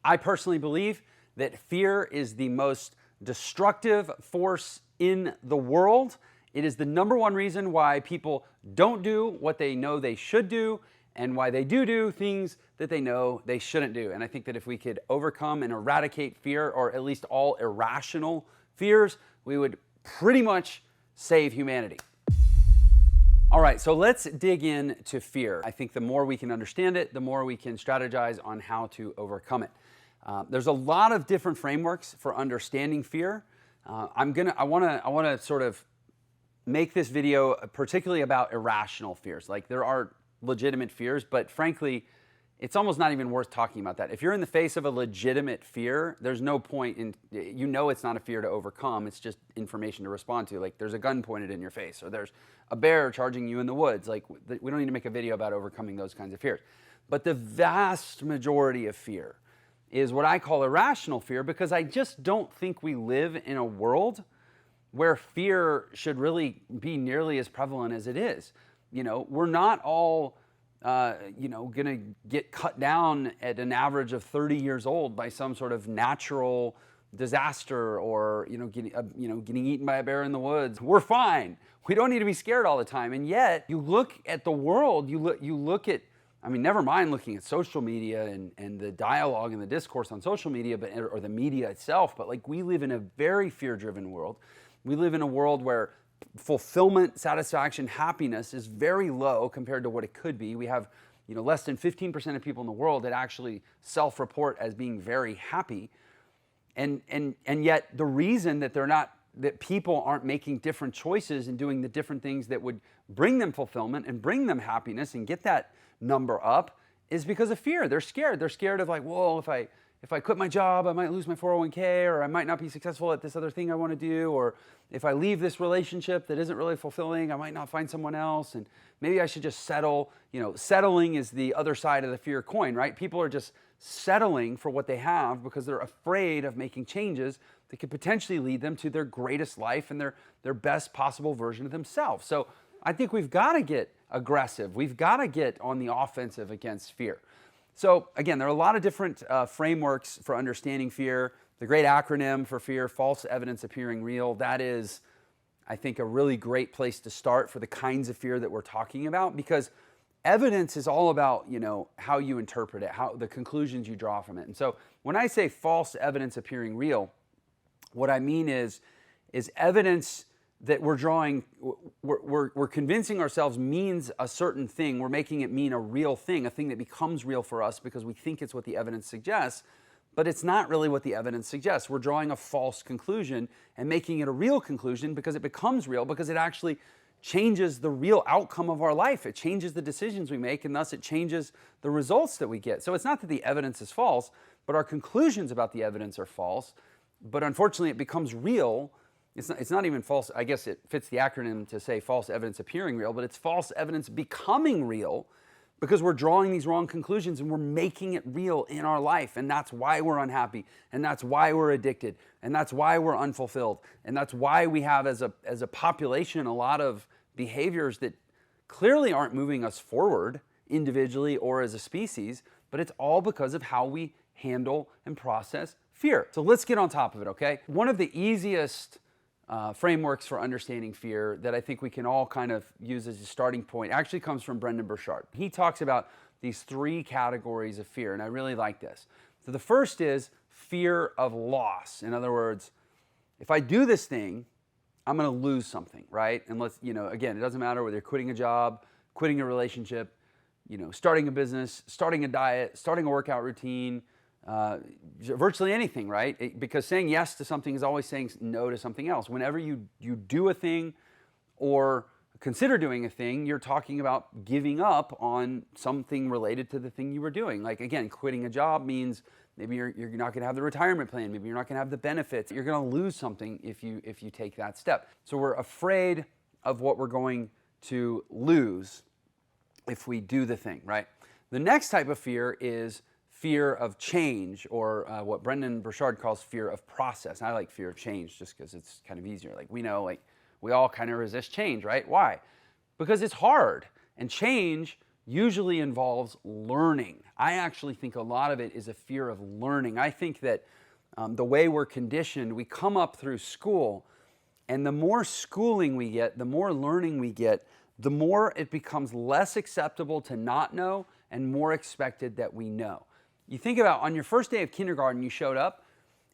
I personally believe that fear is the most destructive force in the world. It is the number one reason why people don't do what they know they should do, and why they do things that they know they shouldn't do. And I think that if we could overcome and eradicate fear, or at least all irrational fears, we would pretty much save humanity. All right, so let's dig into fear. I think the more we can understand it, the more we can strategize on how to overcome it. There's a lot of different frameworks for understanding fear. I want to sort of make this video particularly about irrational fears. Like, there are legitimate fears, but frankly, it's almost not even worth talking about that. If you're in the face of a legitimate fear, there's no point in, it's not a fear to overcome. It's just information to respond to. Like, there's a gun pointed in your face, or there's a bear charging you in the woods. Like, we don't need to make a video about overcoming those kinds of fears. But the vast majority of fear is what I call irrational fear, because I just don't think we live in a world where fear should really be nearly as prevalent as it is. We're not all going to get cut down at an average of 30 years old by some sort of natural disaster, or getting eaten by a bear in the woods. We're fine. We don't need to be scared all the time. And yet, you look at the world. You look at. Never mind looking at social media and the dialogue and the discourse on social media, or the media itself. But like, we live in a very fear-driven world. We live in a world where fulfillment, satisfaction, happiness is very low compared to what it could be. We have, less than 15% of people in the world that actually self-report as being very happy. And yet the reason that people aren't making different choices and doing the different things that would bring them fulfillment and bring them happiness and get that number up is because of fear. They're scared. They're scared of, like, whoa, if I quit my job, I might lose my 401k, or I might not be successful at this other thing I want to do, or if I leave this relationship that isn't really fulfilling, I might not find someone else, and maybe I should just settle. Settling is the other side of the fear coin, right? People are just settling for what they have because they're afraid of making changes that could potentially lead them to their greatest life and their best possible version of themselves. So I think we've got to get aggressive. We've got to get on the offensive against fear. So again, there are a lot of different frameworks for understanding fear. The great acronym for fear, false evidence appearing real, that is, I think, a really great place to start for the kinds of fear that we're talking about, because evidence is all about, how you interpret it, how the conclusions you draw from it. And so when I say false evidence appearing real, what I mean is evidence that we're drawing, we're convincing ourselves means a certain thing. We're making it mean a real thing, a thing that becomes real for us because we think it's what the evidence suggests, but it's not really what the evidence suggests. We're drawing a false conclusion and making it a real conclusion because it becomes real, because it actually changes the real outcome of our life. It changes the decisions we make, and thus it changes the results that we get. So it's not that the evidence is false, but our conclusions about the evidence are false. But unfortunately, it becomes real. It's not even false. I guess it fits the acronym to say false evidence appearing real, but it's false evidence becoming real, because we're drawing these wrong conclusions and we're making it real in our life. And that's why we're unhappy. And that's why we're addicted. And that's why we're unfulfilled. And that's why we have, as a population, a lot of behaviors that clearly aren't moving us forward individually or as a species, but it's all because of how we handle and process fear. So let's get on top of it, okay? One of the easiest frameworks for understanding fear that I think we can all kind of use as a starting point actually comes from Brendon Burchard. He talks about these three categories of fear, and I really like this. So the first is fear of loss. In other words, if I do this thing, I'm going to lose something, right? And again, it doesn't matter whether you're quitting a job, quitting a relationship, starting a business, starting a diet, starting a workout routine, virtually anything, right? Because saying yes to something is always saying no to something else. Whenever you do a thing or consider doing a thing, you're talking about giving up on something related to the thing you were doing. Like, again, quitting a job means maybe you're not going to have the retirement plan. Maybe you're not going to have the benefits. You're going to lose something if you take that step. So we're afraid of what we're going to lose if we do the thing, right? The next type of fear is fear of change, or what Brendon Burchard calls fear of process. I like fear of change just because it's kind of easier. Like, we know, we all kind of resist change, right? Why? Because it's hard, and change usually involves learning. I actually think a lot of it is a fear of learning. I think that the way we're conditioned, we come up through school, and the more schooling we get, the more learning we get, the more it becomes less acceptable to not know and more expected that we know. You think about on your first day of kindergarten, you showed up,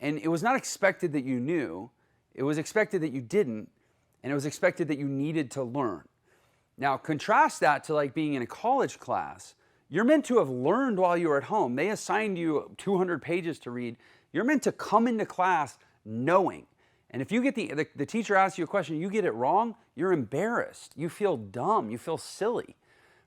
and it was not expected that you knew, it was expected that you didn't, and it was expected that you needed to learn. Now, contrast that to like being in a college class. You're meant to have learned while you were at home. They assigned you 200 pages to read. You're meant to come into class knowing. And if you get the teacher asks you a question, you get it wrong, you're embarrassed. You feel dumb. You feel silly,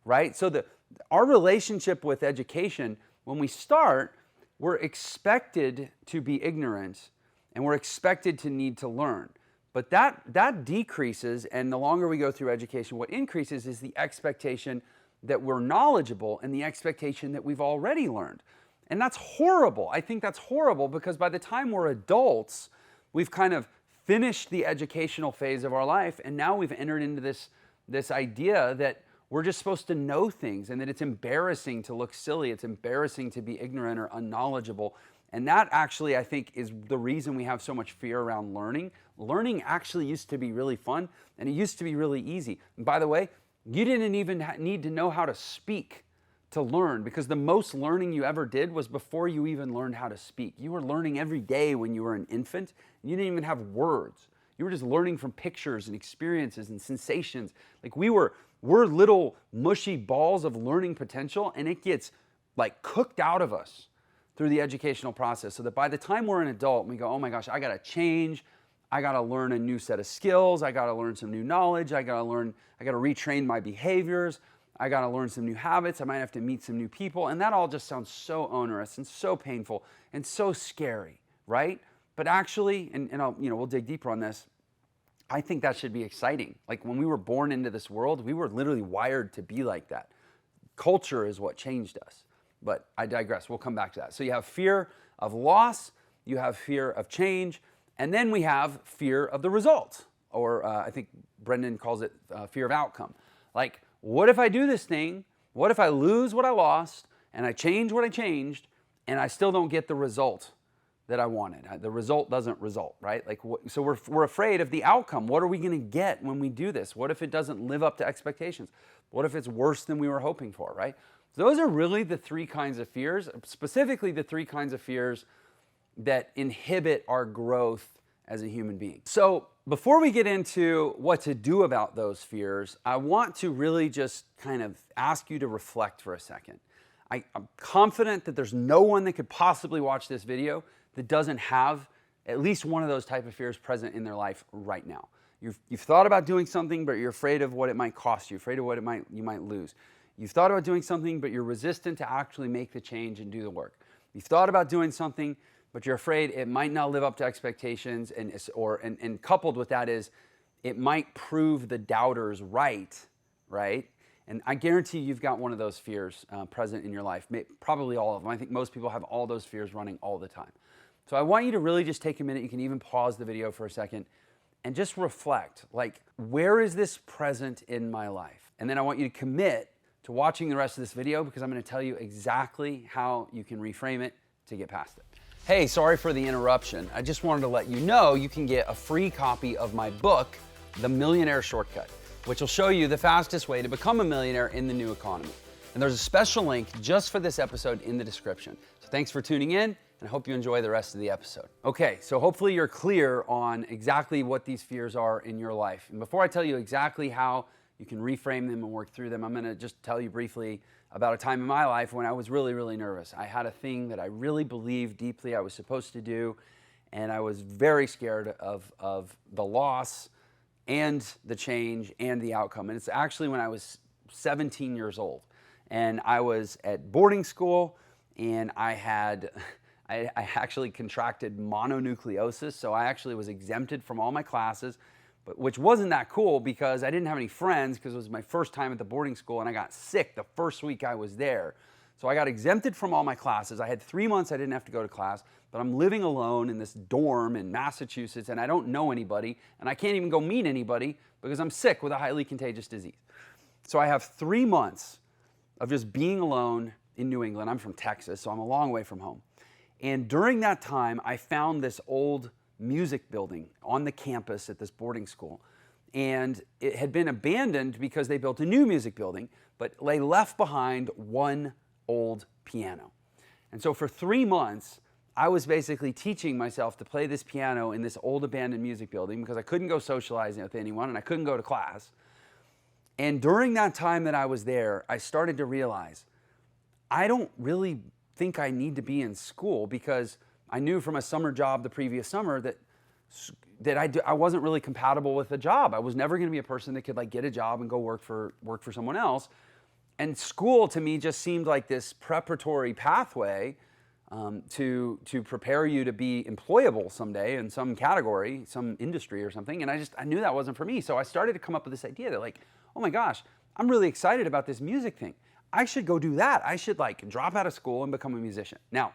right? So our relationship with education, when we start, we're expected to be ignorant and we're expected to need to learn. But that decreases, and the longer we go through education, what increases is the expectation that we're knowledgeable and the expectation that we've already learned. And that's horrible. I think that's horrible because by the time we're adults, we've kind of finished the educational phase of our life, and now we've entered into this idea that we're just supposed to know things and that it's embarrassing to look silly, it's embarrassing to be ignorant or unknowledgeable. And that actually, I think, is the reason we have so much fear around learning. Learning actually used to be really fun, and it used to be really easy. And by the way, you didn't even need to know how to speak to learn, because the most learning you ever did was before you even learned how to speak. You were learning every day when you were an infant. And you didn't even have words. You were just learning from pictures and experiences and sensations. Like we're little mushy balls of learning potential, and it gets like cooked out of us through the educational process, so that by the time we're an adult, we go, oh my gosh, I gotta change. I gotta learn a new set of skills. I gotta learn some new knowledge. I gotta retrain my behaviors. I gotta learn some new habits. I might have to meet some new people. And that all just sounds so onerous and so painful and so scary, right? But actually, and we'll dig deeper on this, I think that should be exciting. Like when we were born into this world, we were literally wired to be like that. Culture is what changed us. But I digress. We'll come back to that. So you have fear of loss, you have fear of change, and then we have fear of the result, or I think Brendan calls it fear of outcome. Like, what if I do this thing? What if I lose what I lost, and I change what I changed, and I still don't get the result that I wanted? The result doesn't result, right? Like, so we're afraid of the outcome. What are we going to get when we do this? What if it doesn't live up to expectations? What if it's worse than we were hoping for, right? Those are really the three kinds of fears, specifically the three kinds of fears that inhibit our growth as a human being. So before we get into what to do about those fears, I want to really just kind of ask you to reflect for a second. I'm confident that there's no one that could possibly watch this video that doesn't have at least one of those type of fears present in their life right now. You've thought about doing something, but you're afraid of what it might cost you, afraid of what you might lose. You've thought about doing something, but you're resistant to actually make the change and do the work. You've thought about doing something, but you're afraid it might not live up to expectations, and coupled with that is it might prove the doubters right? And I guarantee you've got one of those fears present in your life, probably all of them. I think most people have all those fears running all the time. So I want you to really just take a minute. You can even pause the video for a second and just reflect, like, where is this present in my life? And then I want you to commit to watching the rest of this video, because I'm going to tell you exactly how you can reframe it to get past it. Hey, sorry for the interruption. I just wanted to let you know you can get a free copy of my book, The Millionaire Shortcut, which will show you the fastest way to become a millionaire in the new economy. And there's a special link just for this episode in the description. So thanks for tuning in, and I hope you enjoy the rest of the episode. Okay, so hopefully you're clear on exactly what these fears are in your life. And before I tell you exactly how you can reframe them and work through them, I'm going to just tell you briefly about a time in my life when I was really, really nervous. I had a thing that I really believed deeply I was supposed to do, and I was very scared of the loss and the change and the outcome. And it's actually when I was 17 years old, and I was at boarding school, and I actually contracted mononucleosis, so I actually was exempted from all my classes, which wasn't that cool because I didn't have any friends, because it was my first time at the boarding school, and I got sick the first week I was there. So I got exempted from all my classes. I had 3 months I didn't have to go to class, but I'm living alone in this dorm in Massachusetts, and I don't know anybody, and I can't even go meet anybody because I'm sick with a highly contagious disease. So I have 3 months of just being alone in New England. I'm from Texas, so I'm a long way from home. And during that time, I found this old music building on the campus at this boarding school. And it had been abandoned because they built a new music building, but they left behind one old piano. And so for 3 months, I was basically teaching myself to play this piano in this old abandoned music building because I couldn't go socializing with anyone and I couldn't go to class. And during that time that I was there, I started to realize I don't really think I need to be in school, because I knew from a summer job the previous summer that I wasn't really compatible with a job. I was never going to be a person that could like get a job and go work for someone else. And school to me just seemed like this preparatory pathway to prepare you to be employable someday in some category, some industry or something. And I knew that wasn't for me. So I started to come up with this idea that like, oh my gosh, I'm really excited about this music thing. I should go do that. I should like drop out of school and become a musician. Now,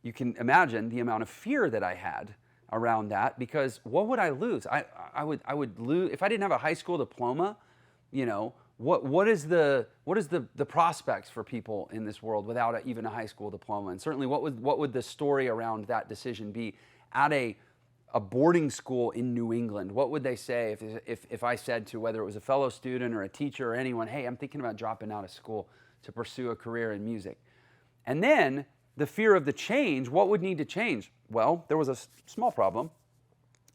you can imagine the amount of fear that I had around that, because what would I lose? I would lose if I didn't have a high school diploma. You know, what is the prospects for people in this world without even a high school diploma? And certainly, what would the story around that decision be at a boarding school in New England? What would they say if I said to, whether it was a fellow student or a teacher or anyone, hey, I'm thinking about dropping out of school to pursue a career in music? And then the fear of the change, what would need to change? Well, there was a small problem.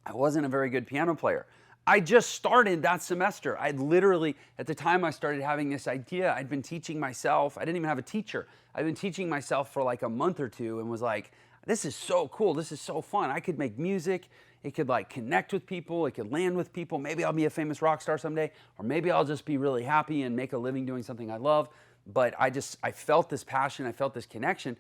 I wasn't a very good piano player. I just started that semester. I'd literally, at the time I started having this idea, I'd been teaching myself. I didn't even have a teacher. I'd been teaching myself for like a month or two and was like, this is so cool. This is so fun. I could make music. It could like connect with people. It could land with people. Maybe I'll be a famous rock star someday, or maybe I'll just be really happy and make a living doing something I love. But I felt this passion. I felt this connection.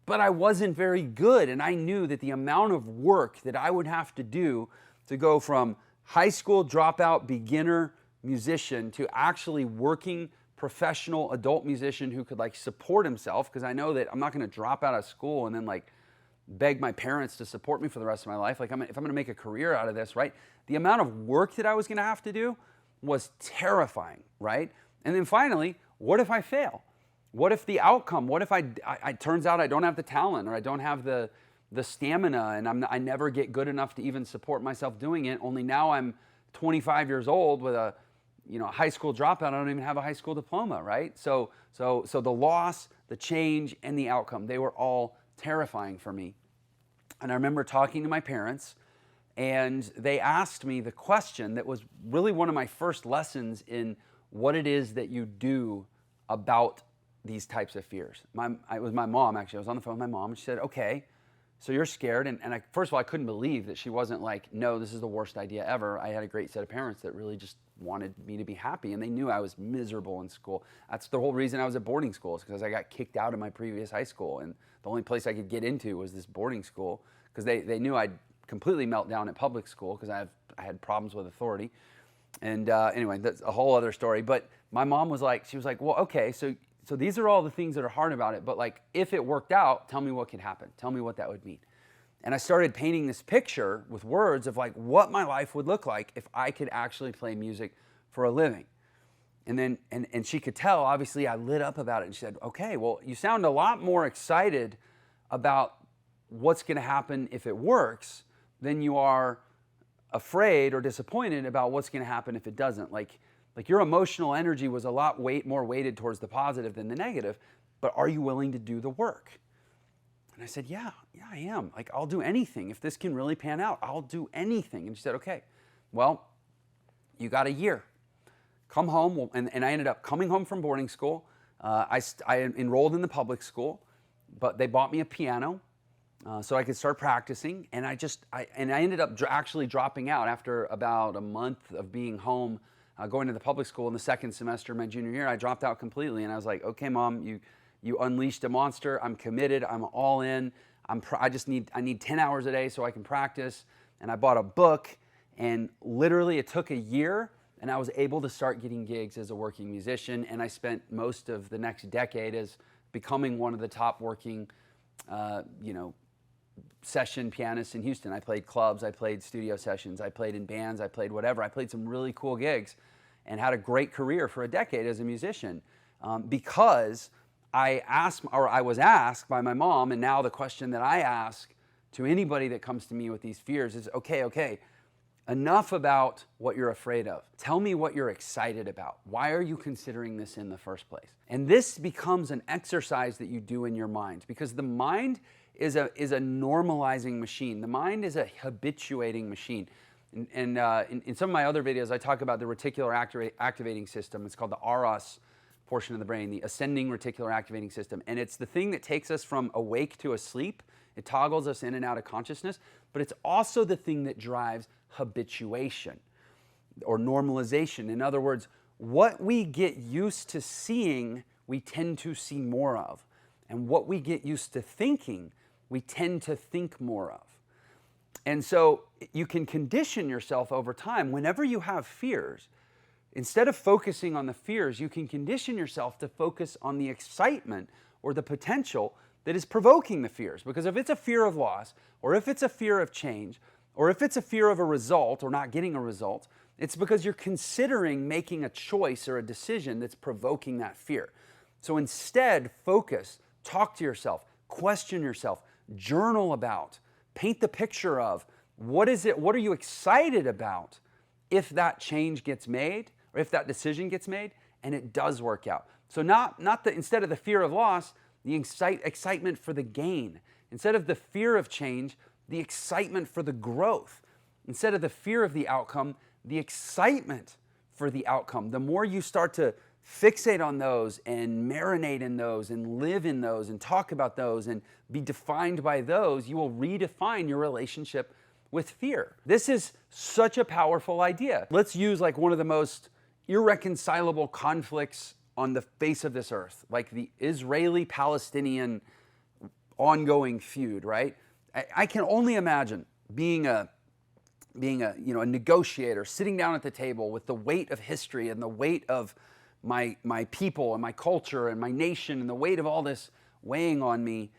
But I wasn't very good, and I knew that the amount of work that I would have to do to go from high school dropout beginner musician to actually working professional adult musician who could like support himself, because I know that I'm not going to drop out of school and then like beg my parents to support me for the rest of my life. Like if I'm going to make a career out of this, right? The amount of work that I was going to have to do was terrifying, right? And then finally, what if I fail? What if the outcome, what if it turns out I don't have the talent, or I don't have the stamina, and I never get good enough to even support myself doing it, only now I'm 25 years old with a high school dropout. I don't even have a high school diploma, right? So the loss, the change, and the outcome, they were all terrifying for me. And I remember talking to my parents, and they asked me the question that was really one of my first lessons in what it is that you do about these types of fears. It was my mom, actually. I was on the phone with my mom, and she said, okay, so you're scared. And first of all, I couldn't believe that she wasn't like, no, this is the worst idea ever. I had a great set of parents that really just wanted me to be happy, and they knew I was miserable in school. That's the whole reason I was at boarding school, is because I got kicked out of my previous high school, and the only place I could get into was this boarding school, because they knew I'd completely melt down at public school because I had problems with authority. And anyway, that's a whole other story. But my mom was like, well, okay, so these are all the things that are hard about it, but like if it worked out, tell me what could happen. Tell me what that would mean. And I started painting this picture with words of like what my life would look like if I could actually play music for a living. And then and she could tell, obviously I lit up about it, and she said, okay, well, you sound a lot more excited about what's going to happen if it works than you are afraid or disappointed about what's going to happen if it doesn't. Like your emotional energy was a lot more weighted towards the positive than the negative, but are you willing to do the work? And I said, yeah, I am. Like, I'll do anything. If this can really pan out, I'll do anything. And she said, okay, well, you got a year. Come home. And I ended up coming home from boarding school. I enrolled in the public school, but they bought me a piano so I could start practicing. And I ended up actually dropping out after about a month of being home. Going to the public school in the second semester of my junior year, I dropped out completely, and I was like, okay, Mom, you unleashed a monster. I'm committed. I'm all in. I need 10 hours a day so I can practice. And I bought a book, and literally it took a year, and I was able to start getting gigs as a working musician. And I spent most of the next decade as becoming one of the top working, session pianists in Houston. I played clubs, I played studio sessions, I played in bands, I played whatever. I played some really cool gigs and had a great career for a decade as a musician. because I was asked by my mom, and now the question that I ask to anybody that comes to me with these fears is, okay, enough about what you're afraid of. Tell me what you're excited about. Why are you considering this in the first place? And this becomes an exercise that you do in your mind, because the mind is a normalizing machine. The mind is a habituating machine. And in some of my other videos, I talk about the reticular activating system. It's called the ROS portion of the brain, the ascending reticular activating system. And it's the thing that takes us from awake to asleep. It toggles us in and out of consciousness, but it's also the thing that drives habituation or normalization. In other words, what we get used to seeing, we tend to see more of. And what we get used to thinking, we tend to think more of. And so you can condition yourself over time. Whenever you have fears, instead of focusing on the fears, you can condition yourself to focus on the excitement or the potential that is provoking the fears. Because if it's a fear of loss, or if it's a fear of change, or if it's a fear of a result or not getting a result, it's because you're considering making a choice or a decision that's provoking that fear. So instead, focus, talk to yourself, question yourself, journal about, paint the picture of what are you excited about if that change gets made or if that decision gets made and it does work out. So instead of the fear of loss, the excitement for the gain. Instead of the fear of change, the excitement for the growth. Instead of the fear of the outcome, the excitement for the outcome. The more you start to fixate on those and marinate in those and live in those and talk about those and be defined by those, you will redefine your relationship with fear. This is such a powerful idea. Let's use like one of the most irreconcilable conflicts on the face of this earth, like the Israeli-Palestinian ongoing feud, right? I can only imagine being a negotiator, sitting down at the table with the weight of history and the weight of my people and my culture and my nation and the weight of all this weighing on me,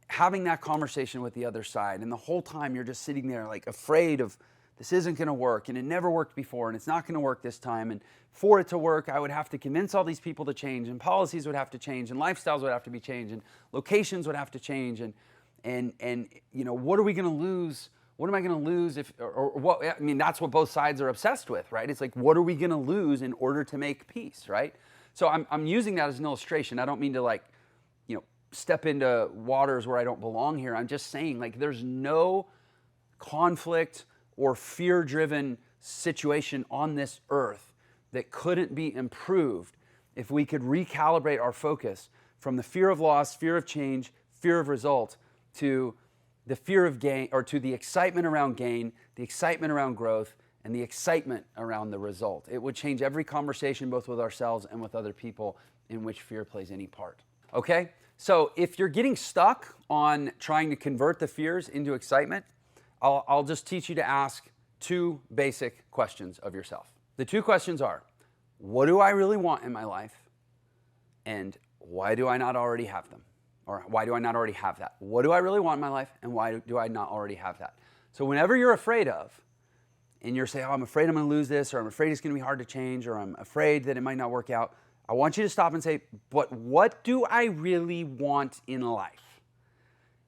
having that conversation with the other side. And the whole time you're just sitting there like afraid of this isn't going to work, and it never worked before, and it's not going to work this time. And for it to work, I would have to convince all these people to change, and policies would have to change, and lifestyles would have to be changed, and locations would have to change. And what are we going to lose? What am I going to lose or what? I mean, that's what both sides are obsessed with, right? It's like, what are we going to lose in order to make peace, right? So I'm using that as an illustration. I don't mean to step into waters where I don't belong here. I'm just saying, like, there's no conflict or fear-driven situation on this earth that couldn't be improved if we could recalibrate our focus from the fear of loss, fear of change, fear of result, to the fear of gain, or to the excitement around gain, the excitement around growth, and the excitement around the result. It would change every conversation, both with ourselves and with other people, in which fear plays any part. Okay? So if you're getting stuck on trying to convert the fears into excitement, I'll just teach you to ask two basic questions of yourself. The two questions are, what do I really want in my life? And why do I not already have them? Or why do I not already have that? What do I really want in my life? And why do I not already have that? So whenever you're afraid of, and you're saying, I'm afraid I'm going to lose this, or I'm afraid it's going to be hard to change, or I'm afraid that it might not work out, I want you to stop and say, but what do I really want in life?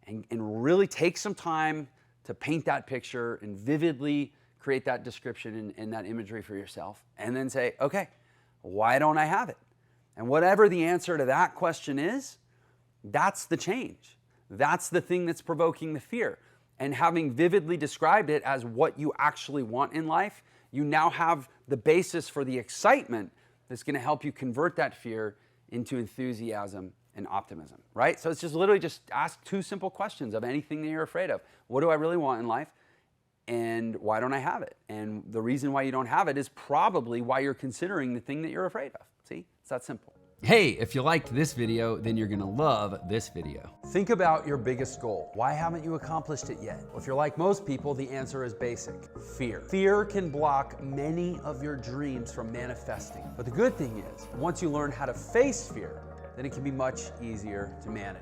And really take some time to paint that picture and vividly create that description and that imagery for yourself. And then say, okay, why don't I have it? And whatever the answer to that question is, that's the change. That's the thing that's provoking the fear. And having vividly described it as what you actually want in life, you now have the basis for the excitement that's going to help you convert that fear into enthusiasm and optimism, right? So it's literally just ask two simple questions of anything that you're afraid of. What do I really want in life? And why don't I have it? And the reason why you don't have it is probably why you're considering the thing that you're afraid of. See? It's that simple. Hey, if you liked this video, then you're gonna love this video. Think about your biggest goal. Why haven't you accomplished it yet? Well, if you're like most people, the answer is basic: fear. Fear can block many of your dreams from manifesting. But the good thing is, once you learn how to face fear, then it can be much easier to manage.